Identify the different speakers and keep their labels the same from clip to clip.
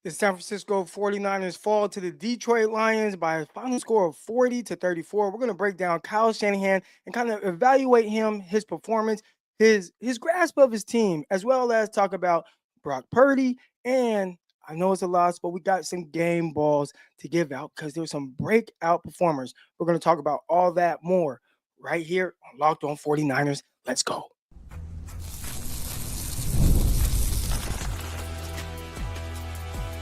Speaker 1: The San Francisco 49ers fall to the Detroit Lions by a final score of 40-34. We're going to break down Kyle Shanahan and kind of evaluate him, his performance, his grasp of his team, as well as talk about Brock Purdy. And I know it's a loss, but we got some game balls to give out because there's some breakout performers. We're going to talk about all that more right here on Locked On 49ers. Let's go.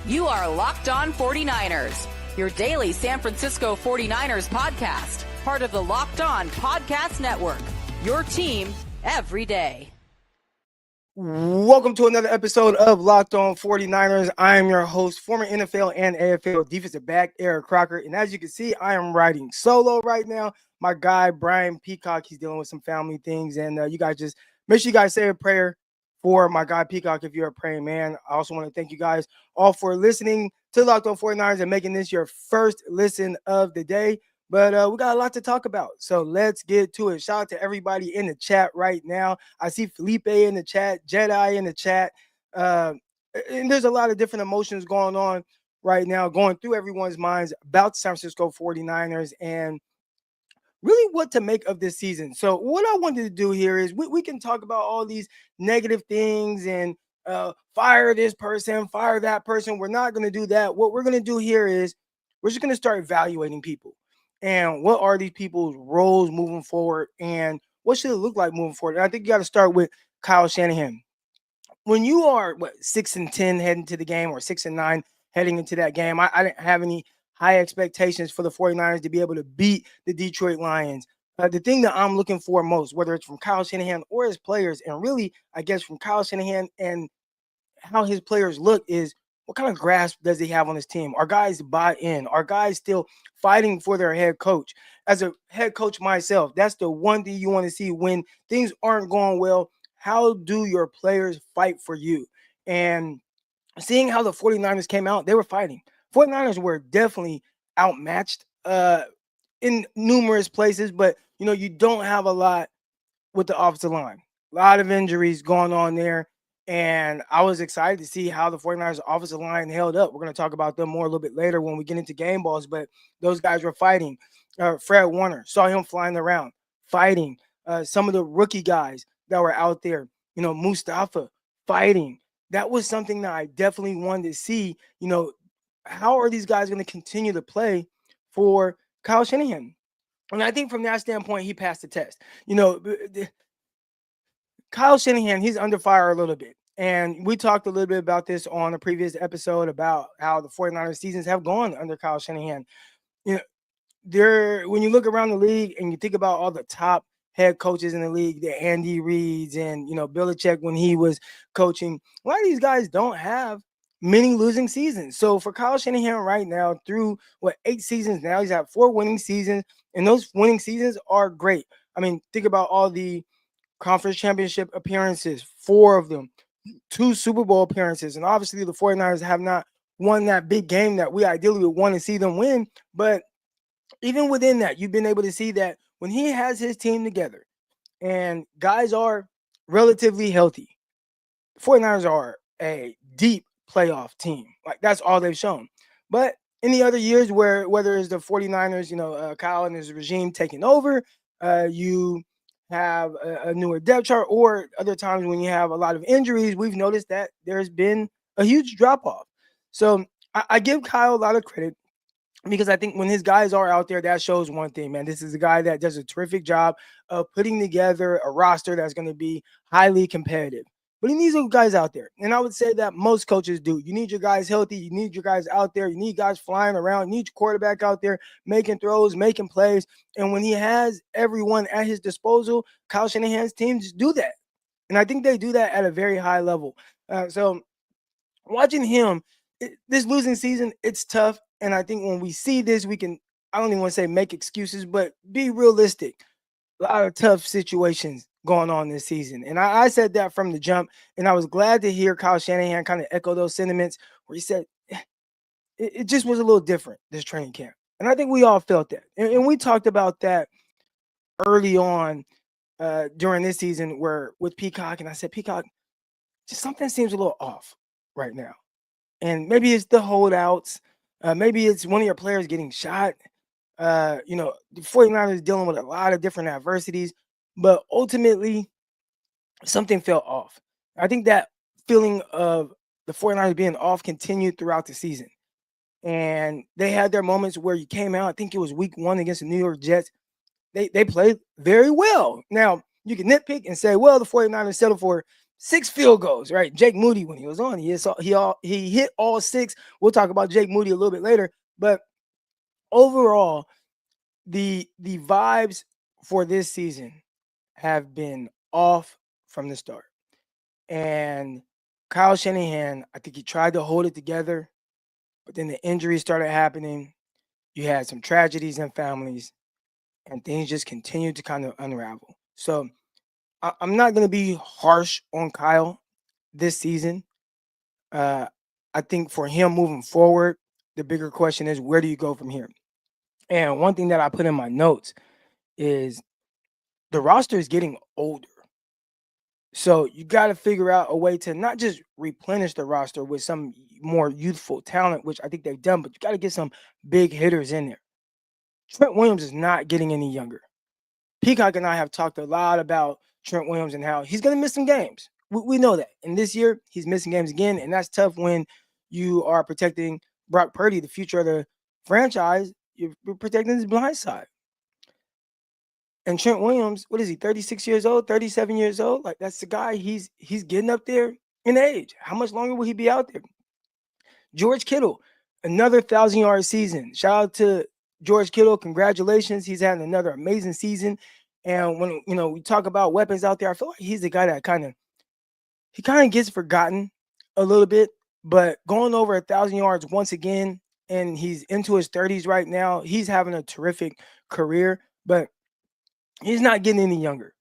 Speaker 2: You are Locked On 49ers, your daily San Francisco 49ers podcast, part of the Locked On Podcast Network, your team every day.
Speaker 1: Welcome to another episode of Locked On 49ers. I am your host, former NFL and AFL defensive back, Eric Crocker. And as you can see, I am riding solo right now. My guy, Brian Peacock, he's dealing with some family things. And you guys just make sure you guys say a prayer for my guy, Peacock, if you're a praying man. I also want to thank you guys all for listening to Locked On 49ers and making this your first listen of the day. But we got a lot to talk about. So let's get to it. Shout out to everybody in the chat right now. I see Felipe in the chat, Jedi in the chat. Uh, and there's a lot of different emotions going on right now, going through everyone's minds about the San Francisco 49ers and really what to make of this season. So what I wanted to do here is we can talk about all these negative things and fire this person, fire that person. We're not going to do that. What we're going to do here is we're just going to start evaluating people and what are these people's roles moving forward and what should it look like moving forward. And I think you got to start with Kyle Shanahan. When you are 6-10 heading to the game or 6-9 heading into that game, I didn't have any high expectations for the 49ers to be able to beat the Detroit Lions. The thing that I'm looking for most, whether it's from Kyle Shanahan or his players, and really, I guess, from Kyle Shanahan and how his players look, is what kind of grasp does he have on his team? Are guys buy in? Are guys still fighting for their head coach? As a head coach myself, that's the one thing you want to see when things aren't going well. How do your players fight for you? And seeing how the 49ers came out, they were fighting. 49ers were definitely outmatched in numerous places, but you don't have a lot with the offensive line. A lot of injuries going on there. And I was excited to see how the 49ers offensive line held up. We're going to talk about them more a little bit later when we get into game balls, but those guys were fighting. Fred Warner, saw him flying around, fighting. Some of the rookie guys that were out there, Mustafa fighting. That was something that I definitely wanted to see. How are these guys going to continue to play for Kyle Shanahan? And I think from that standpoint, he passed the test. Kyle Shanahan, he's under fire a little bit. And we talked a little bit about this on a previous episode about how the 49ers seasons have gone under Kyle Shanahan. You know, when you look around the league and you think about all the top head coaches in the league, the Andy Reeds and Belichick when he was coaching, a lot of these guys don't have many losing seasons. So for Kyle Shanahan right now, through 8 seasons now, he's had 4 winning seasons, and those winning seasons are great. I mean, think about all the conference championship appearances, 4 of them, 2 Super Bowl appearances. And obviously the 49ers have not won that big game that we ideally would want to see them win. But even within that, you've been able to see that when he has his team together and guys are relatively healthy, the 49ers are a deep playoff team. Like, that's all they've shown. But in the other years where whether it's the 49ers, Kyle and his regime taking over, you have a newer depth chart, or other times when you have a lot of injuries, we've noticed that there's been a huge drop off. So I give Kyle a lot of credit because I think when his guys are out there, that shows one thing, man. This is a guy that does a terrific job of putting together a roster that's going to be highly competitive. But he needs those guys out there. And I would say that most coaches do. You need your guys healthy. You need your guys out there. You need guys flying around. You need your quarterback out there making throws, making plays. And when he has everyone at his disposal, Kyle Shanahan's teams do that. And I think they do that at a very high level. So watching him, this losing season, it's tough. And I think when we see this, we can, I don't even want to say make excuses, but be realistic. A lot of tough situations going on this season. And I said that from the jump. And I was glad to hear Kyle Shanahan kind of echo those sentiments where he said it just was a little different this training camp. And I think we all felt that. And we talked about that early on during this season where with Peacock. And I said, Peacock, just something seems a little off right now. And maybe it's the holdouts. Maybe it's one of your players getting shot. The 49ers dealing with a lot of different adversities, but ultimately something fell off. I think that feeling of the 49ers being off continued throughout the season. And they had their moments where you came out, I think it was week 1 against the New York Jets. They played very well. Now, you can nitpick and say, well, the 49ers settled for 6 field goals, right? Jake Moody, when he was on, he hit all 6. We'll talk about Jake Moody a little bit later. But overall, the vibes for this season have been off from the start. And Kyle Shanahan, I think he tried to hold it together, but then the injuries started happening. You had some tragedies in families, and things just continued to kind of unravel. So I'm not going to be harsh on Kyle this season. I think for him moving forward, the bigger question is, where do you go from here? And one thing that I put in my notes is the roster is getting older. So you got to figure out a way to not just replenish the roster with some more youthful talent, which I think they've done, but you got to get some big hitters in there. Trent Williams is not getting any younger. Peacock and I have talked a lot about Trent Williams and how he's going to miss some games. We know that. And this year, he's missing games again. And that's tough when you are protecting Brock Purdy, the future of the franchise. You're protecting his blind side. And Trent Williams, what is he, 36 years old, 37 years old? Like, that's the guy. He's getting up there in age. How much longer will he be out there? George Kittle, another 1,000-yard season. Shout out to George Kittle. Congratulations. He's had another amazing season. And when we talk about weapons out there, I feel like he's the guy that kind of gets forgotten a little bit. But going over 1,000 yards once again, and he's into his 30s right now. He's having a terrific career, but he's not getting any younger.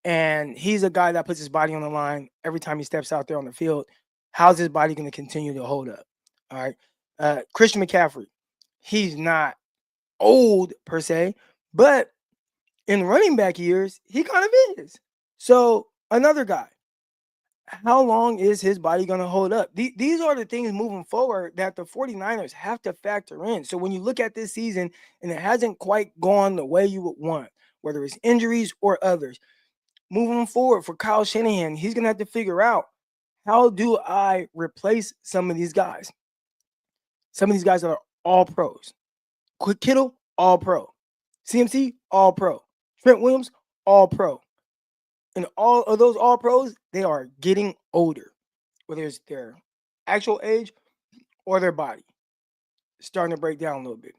Speaker 1: And he's a guy that puts his body on the line every time he steps out there on the field. How's his body going to continue to hold up? All right. Christian McCaffrey, he's not old per se, but in running back years, he kind of is. So another guy, how long is his body going to hold up? These are the things moving forward that the 49ers have to factor in. So when you look at this season and it hasn't quite gone the way you would want, whether it's injuries or others, moving forward for Kyle Shanahan, he's going to have to figure out, how do I replace some of these guys? Some of these guys that are all pros. Quick Kittle, all pro. CMC, all pro. Trent Williams, all pro. And all of those all pros, they are getting older, whether it's their actual age or their body. Starting to break down a little bit.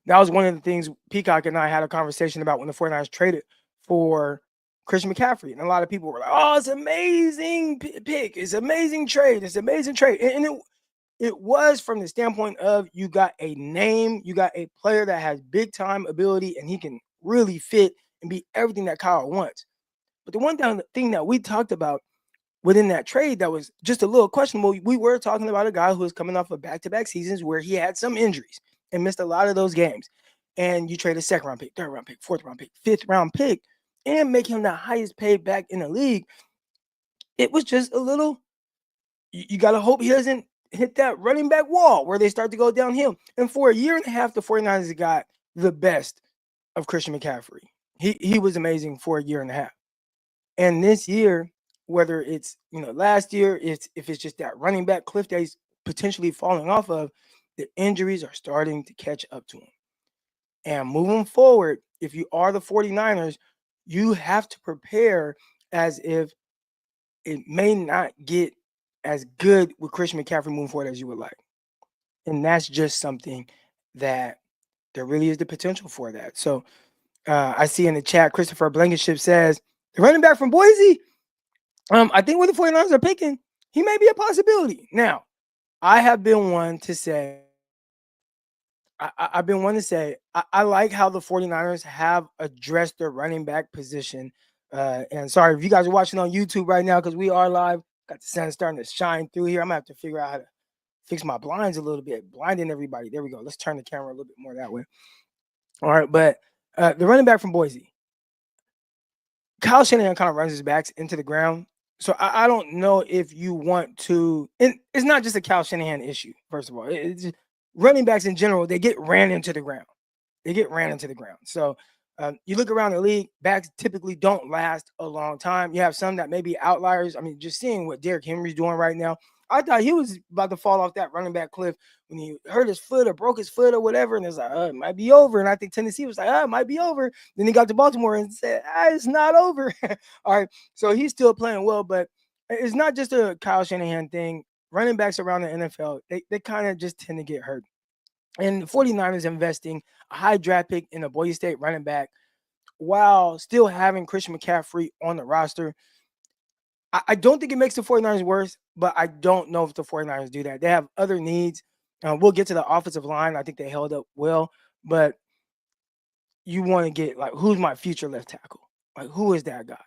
Speaker 1: That was one of the things Peacock and I had a conversation about when the 49ers traded for Christian McCaffrey. And a lot of people were like, oh, it's amazing pick. It's amazing trade. It's amazing trade. And it was from the standpoint of, you got a name, you got a player that has big time ability, and he can really fit and be everything that Kyle wants. But the one thing that we talked about within that trade that was just a little questionable, we were talking about a guy who was coming off of back-to-back seasons where he had some injuries and missed a lot of those games. And you trade a second-round pick, third-round pick, fourth-round pick, fifth-round pick, and make him the highest paid back in the league. It was just a little, you got to hope he doesn't hit that running back wall where they start to go downhill. And for a year and a half, the 49ers got the best of Christian McCaffrey. He was amazing for a year and a half. And this year, whether it's, last year, if it's just that running back cliff that he's potentially falling off of, the injuries are starting to catch up to him. And moving forward, if you are the 49ers, you have to prepare as if it may not get as good with Christian McCaffrey moving forward as you would like. And that's just something that there really is the potential for that. So I see in the chat, Christopher Blankenship says, the running back from Boise, I think where the 49ers are picking, he may be a possibility. Now, I have been one to say, I like how the 49ers have addressed their running back position. And sorry if you guys are watching on YouTube right now, because we are live. Got the sun starting to shine through here. I'm going to have to figure out how to fix my blinds a little bit, blinding everybody. There we go. Let's turn the camera a little bit more that way. All right, but the running back from Boise, Kyle Shanahan kind of runs his backs into the ground So I don't know if you want to, and it's not just a Kyle Shanahan issue. First of all, it's just, running backs in general, they get ran into the ground. They get ran into the ground. So you look around the league, backs typically don't last a long time. You have some that may be outliers. I mean, just seeing what Derrick Henry's doing right now, I thought he was about to fall off that running back cliff when he hurt his foot or broke his foot or whatever. And it's like, it might be over. And I think Tennessee was like, it might be over. Then he got to Baltimore and said, it's not over. All right. So he's still playing well, but it's not just a Kyle Shanahan thing. Running backs around the NFL, they kind of just tend to get hurt. And the 49ers investing a high draft pick in a Boise State running back while still having Christian McCaffrey on the roster. I don't think it makes the 49ers worse, but I don't know if the 49ers do that. They have other needs. We'll get to the offensive line. I think they held up well, but you want to get, like, who's my future left tackle? Like, who is that guy?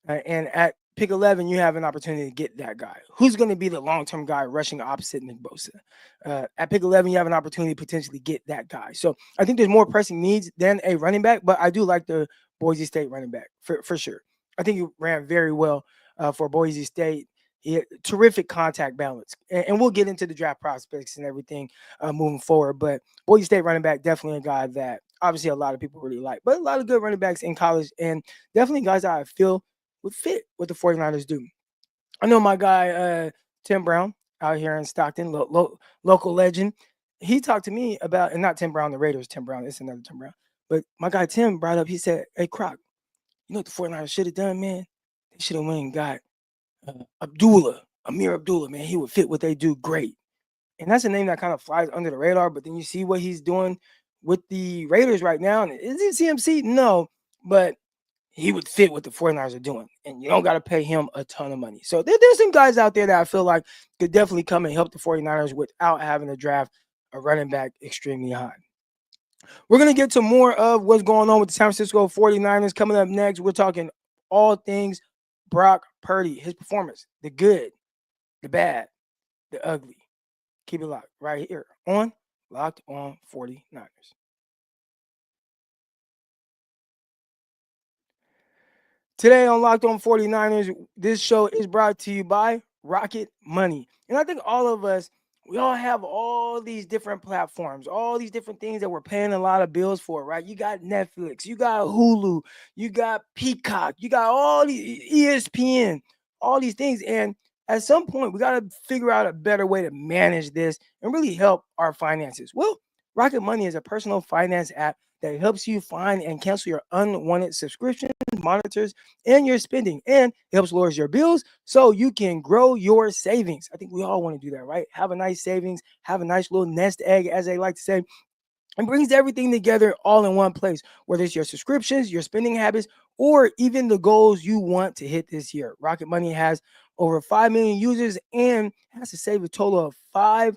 Speaker 1: And at pick 11, you have an opportunity to get that guy. Who's going to be the long-term guy rushing opposite Nick Bosa? At pick 11, you have an opportunity to potentially get that guy. So I think there's more pressing needs than a running back, but I do like the Boise State running back for sure. I think he ran very well for Boise State. He had terrific contact balance. And we'll get into the draft prospects and everything moving forward. But Boise State running back, definitely a guy that obviously a lot of people really like. But a lot of good running backs in college, and definitely guys that I feel would fit what the 49ers do. I know my guy, Tim Brown, out here in Stockton, local legend. He talked to me about, and not Tim Brown, the Raiders, Tim Brown, it's another Tim Brown. But my guy Tim brought up, he said, hey, Croc, you know what the 49ers should have done, man? They should have went and got Amir Abdullah, man. He would fit what they do great. And that's a name that kind of flies under the radar, but then you see what he's doing with the Raiders right now. And is it CMC? No, but he would fit what the 49ers are doing. And you don't got to pay him a ton of money. So there's some guys out there that I feel like could definitely come and help the 49ers without having to draft a running back extremely high. We're going to get to more of what's going on with the San Francisco 49ers coming up next. We're talking all things Brock Purdy, his performance, the good, the bad, the ugly. Keep it locked right here on Locked On 49ers. Today on Locked On 49ers, this show is brought to you by Rocket Money. And I think all of us, we all have all these different platforms, all these different things that we're paying a lot of bills for, right? You got Netflix, you got Hulu, you got Peacock, you got all these ESPN, all these things. And at some point, we got to figure out a better way to manage this and really help our finances. Well, Rocket Money is a personal finance app that helps you find and cancel your unwanted subscriptions, monitors, and your spending, and helps lower your bills so you can grow your savings. I think we all want to do that, right? Have a nice savings, have a nice little nest egg, as they like to say. It brings everything together all in one place, whether it's your subscriptions, your spending habits, or even the goals you want to hit this year. Rocket Money has over 5 million users and has to save a total of $500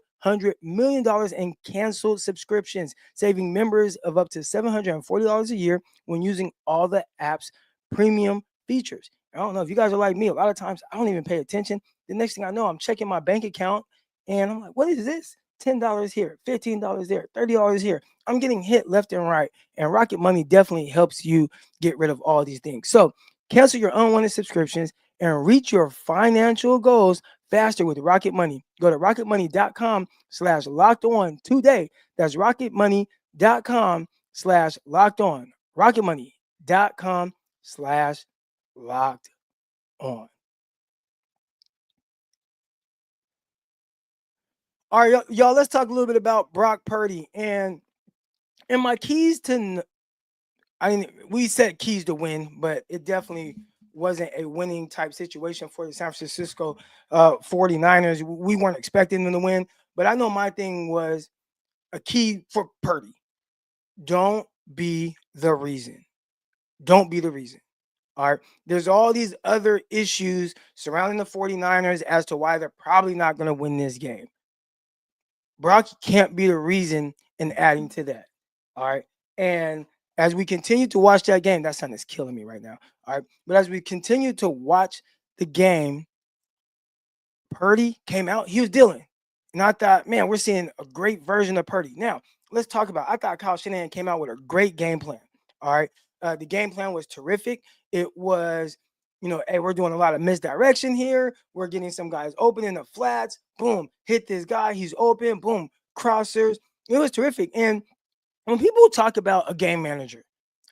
Speaker 1: million in canceled subscriptions, saving members of up to $740 a year when using all the app's premium features. I don't know if you guys are like me. A lot of times I don't even pay attention. The next thing I know, I'm checking my bank account and I'm like, what is this? $10 here, $15 there, $30 here. I'm getting hit left and right. And Rocket Money definitely helps you get rid of all these things. So cancel your unwanted subscriptions and reach your financial goals faster with Rocket Money. Go to rocketmoney.com/locked-on today. That's rocketmoney.com/locked-on. rocketmoney.com/locked-on. All right, y'all, let's talk a little bit about Brock Purdy. And my keys to, we said keys to win, but it definitely wasn't a winning type situation for the San Francisco 49ers. We weren't expecting them to win, but I know my thing was a key for Purdy. Don't be the reason. Don't be the reason. All right. There's all these other issues surrounding the 49ers as to why they're probably not going to win this game. Brock can't be the reason in adding to that. All right. And as we continue to watch that game, that sun is killing me right now. All right. But as we continue to watch the game, Purdy came out. He was dealing. And I thought, man, we're seeing a great version of Purdy. Now, let's talk about, I thought Kyle Shanahan came out with a great game plan. All right. The game plan was terrific. It was hey, we're doing a lot of misdirection here. We're getting some guys open in the flats. Boom, hit this guy. He's open. Boom, crossers. It was terrific. And when people talk about a game manager,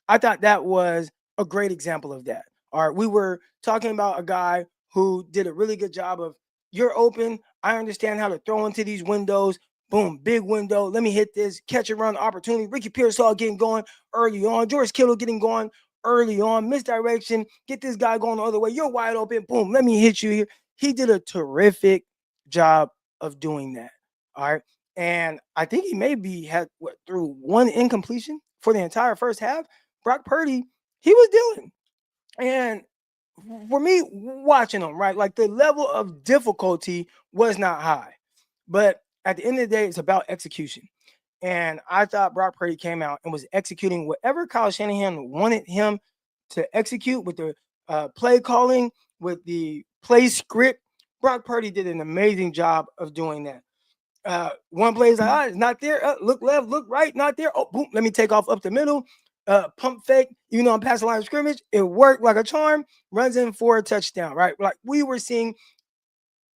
Speaker 1: I thought that was a great example of that. All right, we were talking about a guy who did a really good job of, you're open. I understand how to throw into these windows. Boom, big window. Let me hit this, catch and run opportunity. Ricky Pearsall getting going early on. George Kittle getting going early on. Misdirection. Get this guy going the other way. You're wide open. Boom, let me hit you here. He did a terrific job of doing that. All right. And I think he maybe had through one incompletion for the entire first half. Brock Purdy, he was dealing. And for me, watching him, right, like the level of difficulty was not high. But at the end of the day, it's about execution. And I thought Brock Purdy came out and was executing whatever Kyle Shanahan wanted him to execute with the play calling, with the play script. Brock Purdy did an amazing job of doing that. One play is like, it's not there. Look left, look right, not there. Oh, boom, let me take off up the middle. Pump fake, even though I'm past the line of scrimmage, it worked like a charm. Runs in for a touchdown, right? Like we were seeing,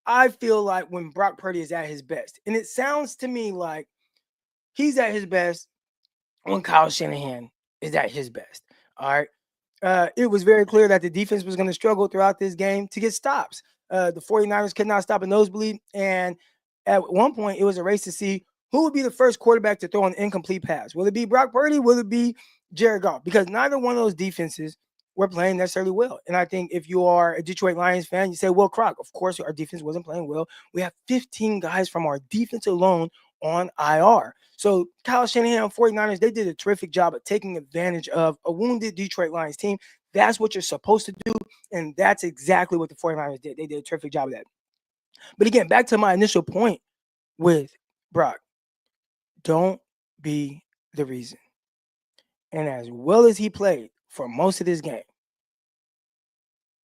Speaker 1: I feel like when Brock Purdy is at his best, and it sounds to me like he's at his best when Kyle Shanahan is at his best. All right. It was very clear that the defense was going to struggle throughout this game to get stops. The 49ers could not stop a nosebleed. And at one point, it was a race to see who would be the first quarterback to throw an incomplete pass. Will it be Brock Purdy? Will it be Jared Goff? Because neither one of those defenses were playing necessarily well. And I think if you are a Detroit Lions fan, you say, well, Croc, of course, our defense wasn't playing well. We have 15 guys from our defense alone on IR. So Kyle Shanahan, 49ers, they did a terrific job of taking advantage of a wounded Detroit Lions team. That's what you're supposed to do. And that's exactly what the 49ers did. They did a terrific job of that. But again, back to my initial point with Brock, don't be the reason. And as well as he played for most of this game,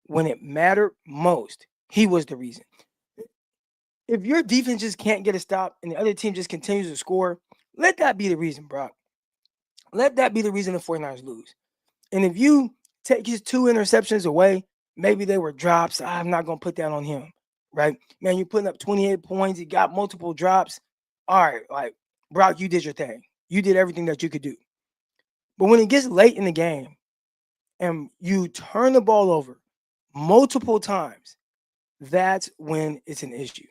Speaker 1: when it mattered most, he was the reason. If your defense just can't get a stop and the other team just continues to score, let that be the reason, Brock. Let that be the reason the 49ers lose. And if you take his 2 interceptions away, maybe they were drops. I'm not going to put that on him, right? Man, you're putting up 28 points. You got multiple drops. All right, like, Brock, you did your thing. You did everything that you could do. But when it gets late in the game and you turn the ball over multiple times, that's when it's an issue.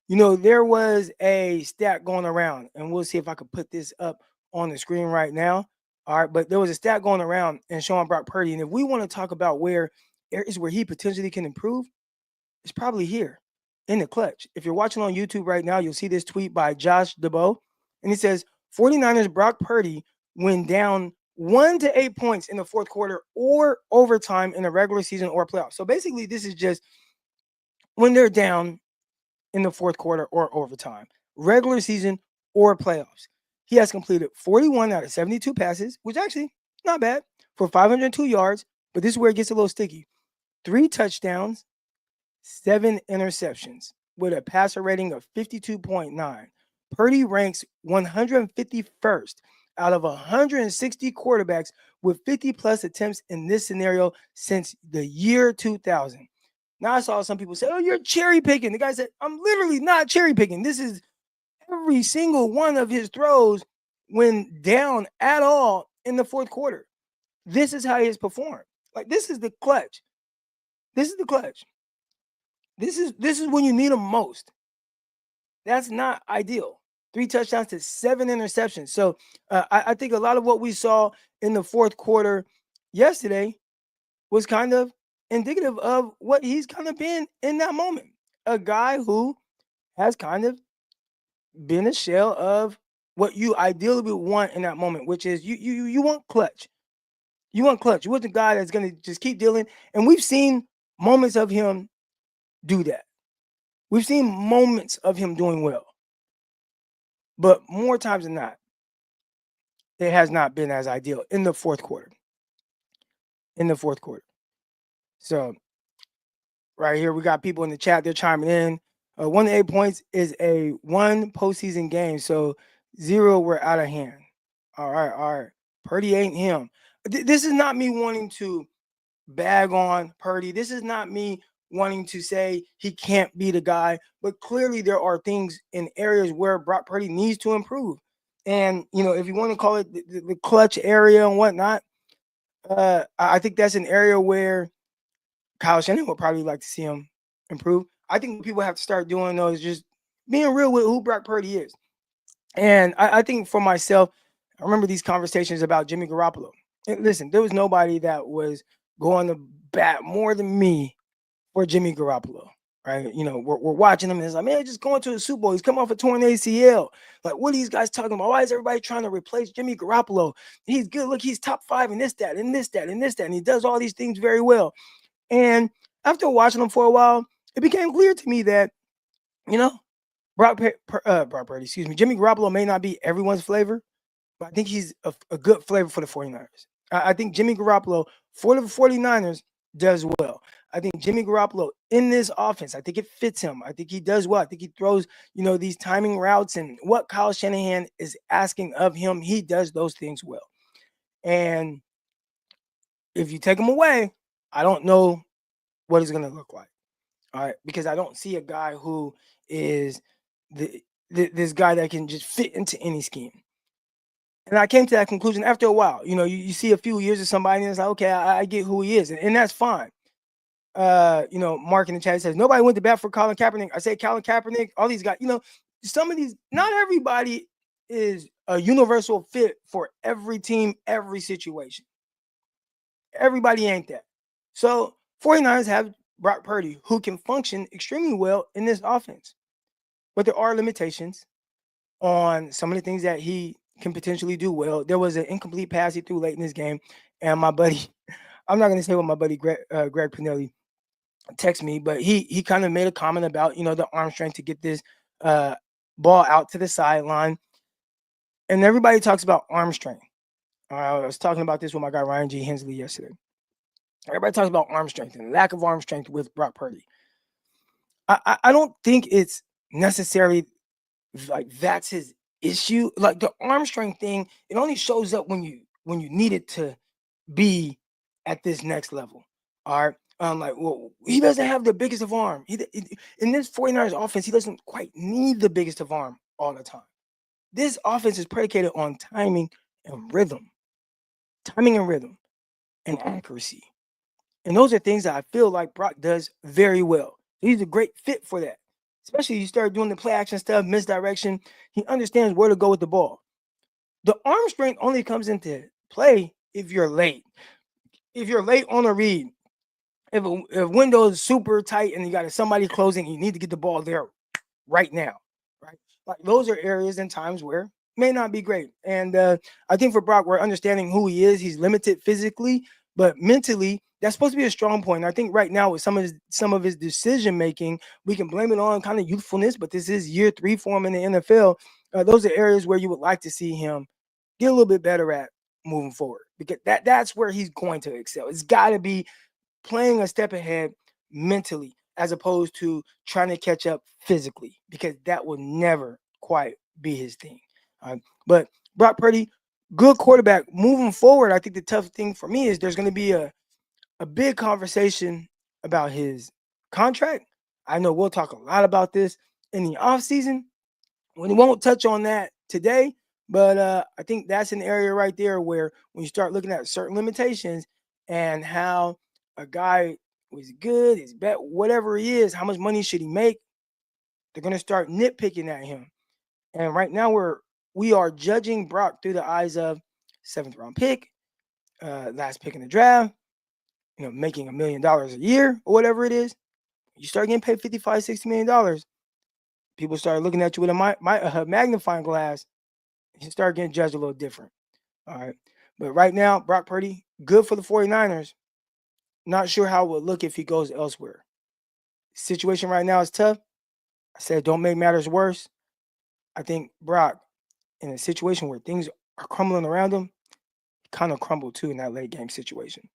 Speaker 1: There was a stat going around, and we'll see if I could put this up on the screen right now. All right, but there was a stat going around and showing Brock Purdy. And if we want to talk about where areas where he potentially can improve, it's probably here in the clutch. If you're watching on YouTube right now, you'll see this tweet by Josh DeBow. And he says, 49ers Brock Purdy when down 1 to 8 points in the fourth quarter or overtime in the regular season or playoffs. So basically, this is just when they're down in the fourth quarter or overtime, regular season or playoffs. He has completed 41 out of 72 passes, which actually not bad, for 502 yards. But this is where it gets a little sticky. 3 touchdowns, 7 interceptions with a passer rating of 52.9. Purdy ranks 151st out of 160 quarterbacks with 50-plus attempts in this scenario since the year 2000. Now, I saw some people say, oh, you're cherry picking. The guy said, I'm literally not cherry picking. This is every single one of his throws when down at all in the fourth quarter. This is how he has performed. Like, this is the clutch. This is the clutch. This is when you need him most. That's not ideal. 3 touchdowns to 7 interceptions. So I think a lot of what we saw in the fourth quarter yesterday was kind of indicative of what he's kind of been in that moment. A guy who has kind of been a shell of what you ideally would want in that moment, which is you want clutch. You want clutch. You want the guy that's going to just keep dealing. And we've seen moments of him do that. We've seen moments of him doing well. But more times than not, it has not been as ideal in the fourth quarter. So right here, we got people in the chat. They're chiming in. 1 to 8 points is a 1 postseason game. So 0 were out of hand. All right. Purdy ain't him. This is not me wanting to bag on Purdy. This is not me wanting to say he can't be the guy, but clearly there are things in areas where Brock Purdy needs to improve. And, if you want to call it the clutch area and whatnot, I think that's an area where Kyle Shanahan would probably like to see him improve. I think what people have to start doing, though, is just being real with who Brock Purdy is. And I think for myself, I remember these conversations about Jimmy Garoppolo. And listen, there was nobody that was going to bat more than me for Jimmy Garoppolo, right? We're watching him and it's like, man, just going to the Super Bowl. He's come off a torn ACL. Like, what are these guys talking about? Why is everybody trying to replace Jimmy Garoppolo? He's good. Look, he's top 5 in this, that, and this, that, and this, that. And he does all these things very well. And after watching him for a while, it became clear to me that, Brock Purdy, Jimmy Garoppolo may not be everyone's flavor, but I think he's a good flavor for the 49ers. I think Jimmy Garoppolo for the 49ers does well. I think Jimmy Garoppolo in this offense, I think it fits him. I think he does well. I think he throws, these timing routes and what Kyle Shanahan is asking of him, he does those things well. And if you take him away, I don't know what it's going to look like. All right, because I don't see a guy who is this guy that can just fit into any scheme. And I came to that conclusion after a while. You see a few years of somebody and it's like, okay, I get who he is. And that's fine. Mark in the chat says, nobody went to bat for Colin Kaepernick. I say Colin Kaepernick, all these guys, some of these, not everybody is a universal fit for every team, every situation. Everybody ain't that. So 49ers have Brock Purdy, who can function extremely well in this offense. But there are limitations on some of the things that he can potentially do well. There was an incomplete pass he threw late in this game. And my buddy, I'm not going to say what my buddy Greg Pinelli texted me, but he kind of made a comment about, the arm strength to get this ball out to the sideline. And everybody talks about arm strength. I was talking about this with my guy Ryan G. Hensley yesterday. Everybody talks about arm strength and lack of arm strength with Brock Purdy. I don't think it's necessarily like that's his issue. Like the arm strength thing, it only shows up when you need it to be at this next level. All right. Well, he doesn't have the biggest of arm. In this 49ers offense, he doesn't quite need the biggest of arm all the time. This offense is predicated on timing and rhythm. Timing and rhythm and accuracy. And those are things that I feel like Brock does very well. He's a great fit for that. Especially you start doing the play action stuff, misdirection. He understands where to go with the ball. The arm strength only comes into play if you're late. If you're late on a read, if window is super tight and you got somebody closing, you need to get the ball there right now, right? Like those are areas and times where it may not be great. And I think for Brock, we're understanding who he is. He's limited physically, but mentally, that's supposed to be a strong point. And I think right now with some of his decision making, we can blame it on kind of youthfulness, but this is year 3 for him in the NFL. Those are areas where you would like to see him get a little bit better at moving forward, because that's where he's going to excel. It's got to be playing a step ahead mentally as opposed to trying to catch up physically, because that will never quite be his thing. But Brock Purdy, good quarterback moving forward. I think the tough thing for me is there's going to be a big conversation about his contract. I know we'll talk a lot about this in the offseason. We won't touch on that today, but I think that's an area right there where when you start looking at certain limitations and how a guy was good, is bad, whatever he is, how much money should he make, they're going to start nitpicking at him. And right now we are judging Brock through the eyes of 7th round pick, last pick in the draft, making $1 million a year or whatever it is. You start getting paid $55-60 million. People start looking at you with a magnifying glass. You start getting judged a little different. All right. But right now, Brock Purdy, good for the 49ers. Not sure how it would look if he goes elsewhere. Situation right now is tough. I said, don't make matters worse. I think Brock, in a situation where things are crumbling around him, kind of crumbled too in that late game situation.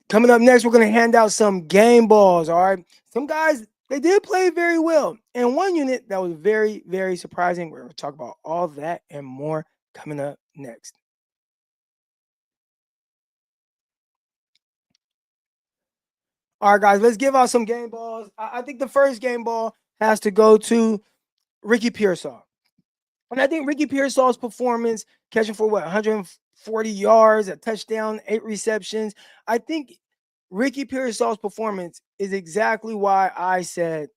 Speaker 1: Coming up next, we're going to hand out some game balls, all right? Some guys, they did play very well. And one unit that was very, very surprising. We're going to talk about all that and more coming up next. All right, guys, let's give out some game balls. I think the first game ball has to go to Ricky Pearsall. And I think Ricky Pearsall's performance, catching for 140 yards, a touchdown, 8 receptions. I think Ricky Pearsall's performance is exactly why I said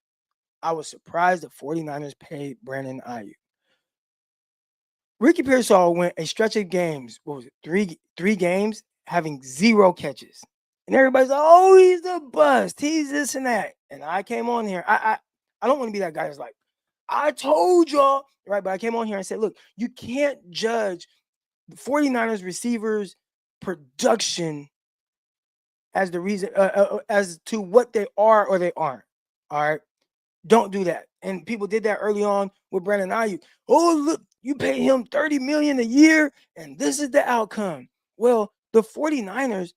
Speaker 1: I was surprised the 49ers paid Brandon Aiyuk. Ricky Pearsall went a stretch of games, what was it, three games, having 0 catches. And everybody's like, oh, he's a bust. He's this and that. And I came on here. I don't want to be that guy that's like, I told y'all, right? But I came on here and said, look, you can't judge the 49ers receivers' production as the reason, as to what they are or they aren't. All right. Don't do that. And people did that early on with Brandon Aiyuk. Oh, look, you pay him $30 million a year, and this is the outcome. Well, the 49ers,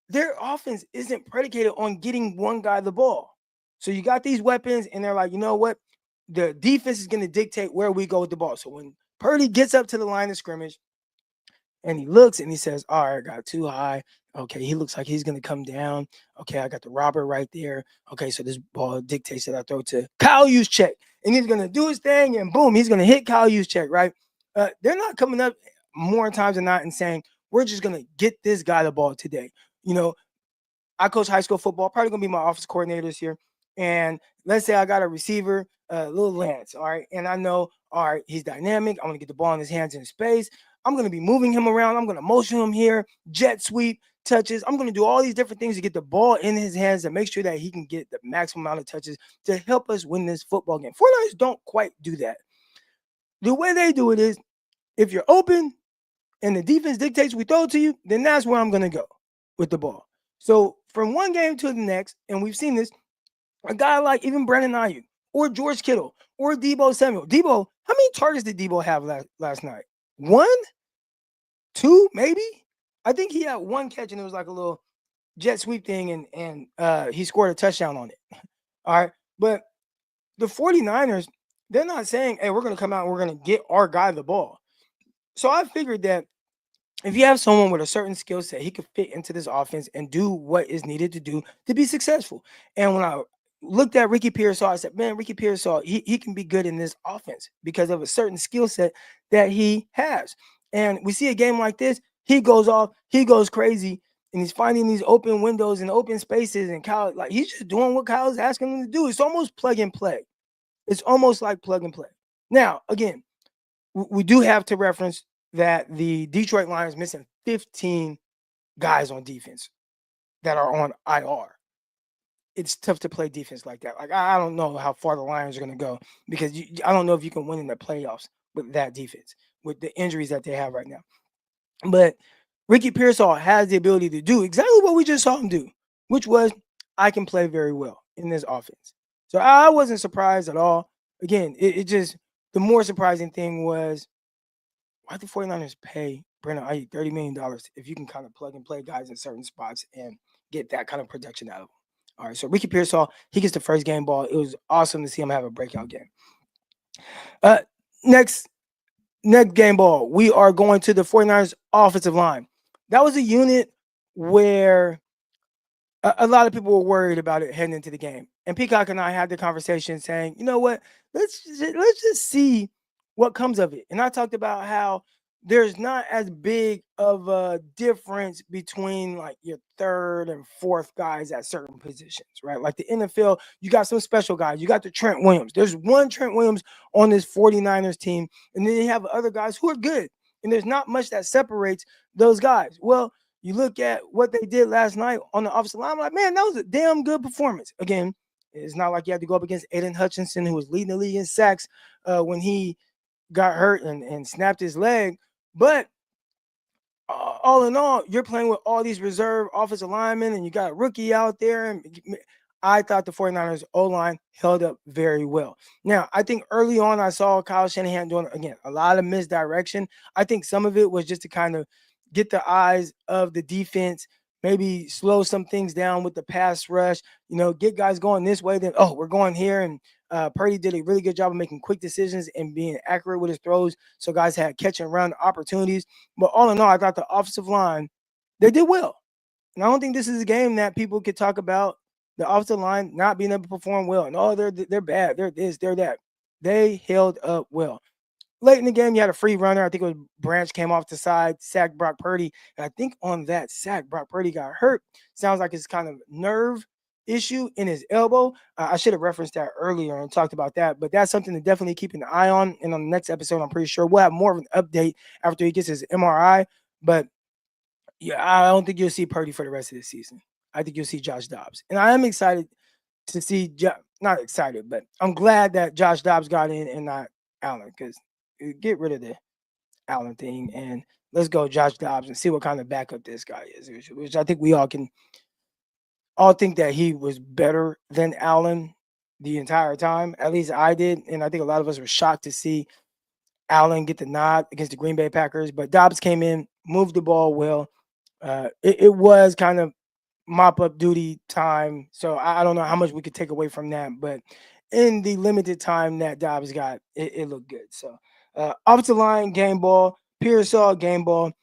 Speaker 1: their offense isn't predicated on getting one guy the ball. So you got these weapons, and they're like, you know what? The defense is going to dictate where we go with the ball. So when Purdy gets up to the line of scrimmage and he looks and he says, all right, I got too high. Okay, he looks like he's going to come down. Okay, I got the robber right there. Okay, so this ball dictates that I throw to Kyle Juszczyk. And he's going to do his thing, and boom, he's going to hit Kyle Juszczyk, right? They're not coming up more times than not and saying, we're just going to get this guy the ball today. You know, I coach high school football, probably going to be my office coordinator this year. And let's say I got a receiver, little Lance, all right? And I know, all right, he's dynamic. I'm going to get the ball in his hands in space. I'm going to be moving him around. I'm going to motion him here, jet sweep, touches. I'm going to do all these different things to get the ball in his hands and make sure that he can get the maximum amount of touches to help us win this football game. 49ers don't quite do that. The way they do it is, if you're open and the defense dictates we throw it to you, then that's where I'm going to go with the ball. So from one game to the next, and we've seen this, a guy like even Brandon Aiyuk or George Kittle or Deebo Samuel. Deebo, how many targets did Deebo have last night? 1? 2, maybe? I think he had 1 catch, and it was like a little jet sweep thing, and he scored a touchdown on it. All right. But the 49ers, they're not saying, hey, we're going to come out and we're going to get our guy the ball. So I figured that if you have someone with a certain skill set, he could fit into this offense and do what is needed to do to be successful. And when I looked at Ricky Pearsall, I said, man, Ricky Pearsall, he can be good in this offense because of a certain skill set that he has. And we see a game like this, he goes off, he goes crazy, and he's finding these open windows and open spaces. And Kyle, like, he's just doing what Kyle's asking him to do. It's almost plug and play. It's almost like plug and play. Now, again, we do have to reference that the Detroit Lions missing 15 guys on defense that are on IR. It's tough to play defense like that. Like, I don't know how far the Lions are going to go because I don't know if you can win in the playoffs with that defense, with the injuries that they have right now. But Ricky Pearsall has the ability to do exactly what we just saw him do, which was, I can play very well in this offense. So I wasn't surprised at all. Again, it just, the more surprising thing was, why the 49ers pay Brandon Aiyuk $30 million if you can kind of plug and play guys in certain spots and get that kind of production out of them? All right, so Ricky Pearsall, he gets the first game ball. It was awesome to see him have a breakout game. Next game ball, we are going to the 49ers offensive line. That was a unit where a lot of people were worried about it heading into the game. And Peacock and I had the conversation saying, you know what, let's just see what comes of it. And I talked about how there's not as big of a difference between like your third and fourth guys at certain positions, right? Like the NFL, you got some special guys. You got the Trent Williams. There's one Trent Williams on this 49ers team, and then you have other guys who are good. And there's not much that separates those guys. Well, you look at what they did last night on the offensive line, I'm like, man, that was a damn good performance. Again, it's not like you had to go up against Aiden Hutchinson, who was leading the league in sacks when he got hurt and snapped his leg. But all in all, you're playing with all these reserve offensive linemen, and you got a rookie out there. And I thought the 49ers O-line held up very well. Now, I think early on I saw Kyle Shanahan doing, again, a lot of misdirection. I think some of it was just to kind of get the eyes of the defense, maybe slow some things down with the pass rush, get guys going this way, then, we're going here. And Purdy did a really good job of making quick decisions and being accurate with his throws. So guys had catch and run opportunities. But all in all, I thought the offensive line, they did well. And I don't think this is a game that people could talk about the offensive line not being able to perform well. And they're bad. They're this, they're that. They held up well. Late in the game, you had a free runner. I think it was Branch came off the side, sacked Brock Purdy. And I think on that sack, Brock Purdy got hurt. Sounds like it's kind of nerve issue in his elbow. I should have referenced that earlier and talked about that, but that's something to definitely keep an eye on. And on the next episode, I'm pretty sure we'll have more of an update after he gets his MRI. But yeah, I don't think you'll see Purdy for the rest of the season. I think you'll see Josh Dobbs. And I am excited to see, not excited, but I'm glad that Josh Dobbs got in and not Allen, because get rid of the Allen thing and let's go Josh Dobbs and see what kind of backup this guy is, which I think we all think that he was better than Allen the entire time. At least I did. And I think a lot of us were shocked to see Allen get the nod against the Green Bay Packers. But Dobbs came in, moved the ball well. It was kind of mop-up duty time. So I don't know how much we could take away from that. But in the limited time that Dobbs got, it looked good. So offensive line, game ball. Pearsall, game ball.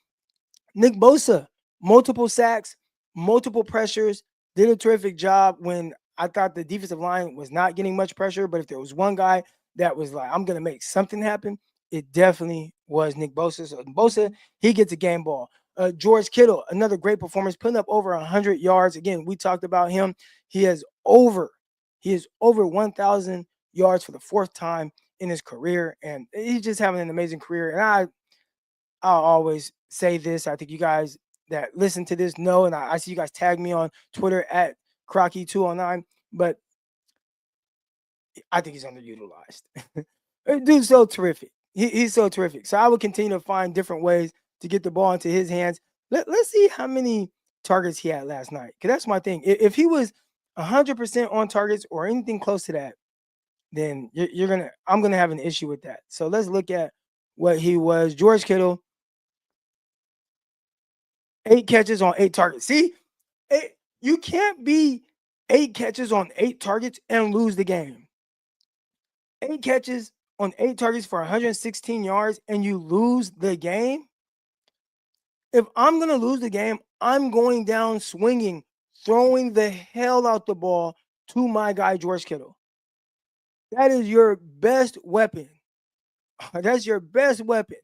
Speaker 1: Nick Bosa, multiple sacks, multiple pressures. Did a terrific job when I thought the defensive line was not getting much pressure. But if there was one guy that was like, I'm going to make something happen, it definitely was Nick Bosa. So Bosa, he gets a game ball. George Kittle, another great performance, putting up over 100 yards. Again, we talked about him. He is over 1,000 yards for the fourth time in his career. And he's just having an amazing career. And I'll always say this. I think you guys that listen to this know, and I see you guys tag me on Twitter at Crocky209, but I think he's underutilized. Dude's so terrific. He's so terrific. So I will continue to find different ways to get the ball into his hands. Let's see how many targets he had last night, because that's my thing. If he was 100% on targets or anything close to that, then I'm gonna have an issue with that. So let's look at what he was. George Kittle, 8 catches on 8 targets. See, you can't be 8 catches on 8 targets and lose the game. 8 catches on 8 targets for 116 yards and you lose the game. If I'm going to lose the game, I'm going down swinging, throwing the hell out the ball to my guy, George Kittle. That is your best weapon. That's your best weapon.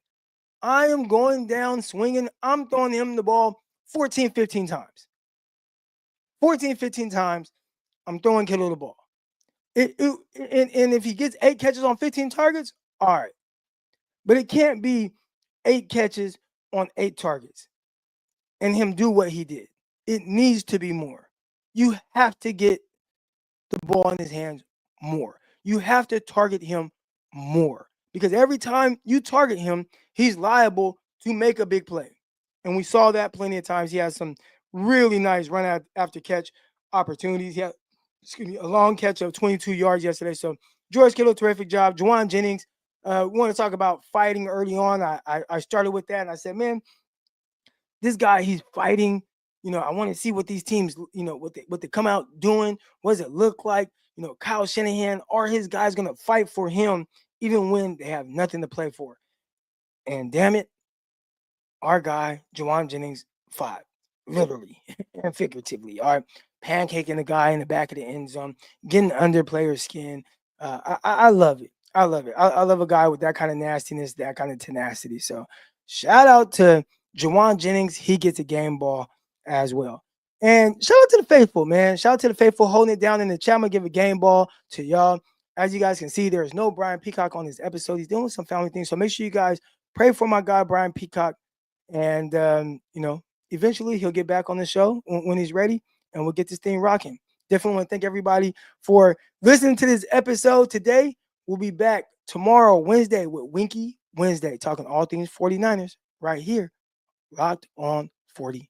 Speaker 1: I am going down swinging. I'm throwing him the ball 14, 15 times. 14, 15 times, I'm throwing Kittle the ball. And if he gets 8 catches on 15 targets, all right. But it can't be 8 catches on 8 targets and him do what he did. It needs to be more. You have to get the ball in his hands more. You have to target him more, because every time you target him, he's liable to make a big play. And we saw that plenty of times. He has some really nice run after catch opportunities. He had, a long catch of 22 yards yesterday. So George Kittle, terrific job. Jauan Jennings, we want to talk about fighting early on. I started with that and I said, man, this guy, he's fighting. I want to see what these teams, what they come out doing. What does it look like? Kyle Shanahan, are his guys going to fight for him even when they have nothing to play for? And damn it, our guy, Jauan Jennings, fought, literally and figuratively. All right, pancaking the guy in the back of the end zone, getting under players' skin. I love it. I love it. I love a guy with that kind of nastiness, that kind of tenacity. So shout out to Jauan Jennings. He gets a game ball as well. And shout out to the faithful, man. Shout out to the faithful holding it down in the chat. I'm going to give a game ball to y'all. As you guys can see, there is no Brian Peacock on this episode. He's dealing with some family things. So make sure you guys pray for my guy, Brian Peacock. And, eventually he'll get back on the show when he's ready, and we'll get this thing rocking. Definitely want to thank everybody for listening to this episode today. We'll be back tomorrow, Wednesday, with Winky Wednesday, talking all things 49ers right here, Locked on 49ers.